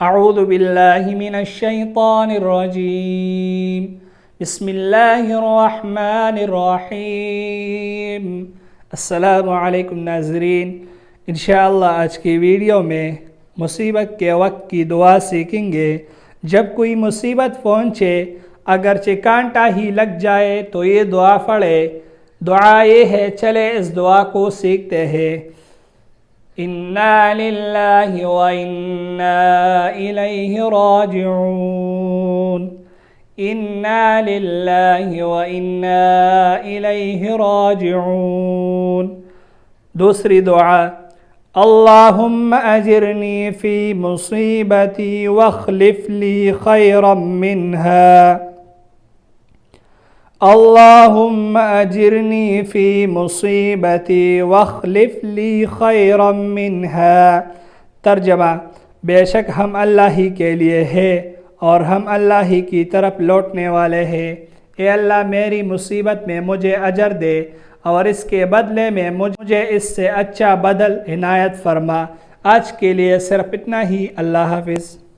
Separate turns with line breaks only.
اعوذ باللہ من الشیطان الرجیم بسم اللہ الرحمن الرحیم۔ السلام علیکم ناظرین، انشاءاللہ آج کی ویڈیو میں مصیبت کے وقت کی دعا سیکھیں گے۔ جب کوئی مصیبت پہنچے، اگرچہ کانٹا ہی لگ جائے تو یہ دعا پڑھے۔ دعا یہ ہے، چلے اس دعا کو سیکھتے ہیں۔ اِنَّا لِلَّهِ وَإِنَّا إِلَيْهِ رَاجِعُونَ۔ اِنَّا لِلَّهِ وَإِنَّا إِلَيْهِ رَاجِعُونَ۔ دوسری دعا، اللہم اجرنی فی مصیبتی واخلف لی خیرا منها۔ اللہم اجرنی فی مصیبتی واخلف لی خیرا منها۔ ترجمہ، بے شک ہم اللہ ہی کے لیے ہے اور ہم اللہ ہی کی طرف لوٹنے والے ہیں۔ اے اللہ، میری مصیبت میں مجھے اجر دے اور اس کے بدلے میں مجھے اس سے اچھا بدل عنایت فرما۔ آج کے لیے صرف اتنا ہی۔ اللہ حافظ۔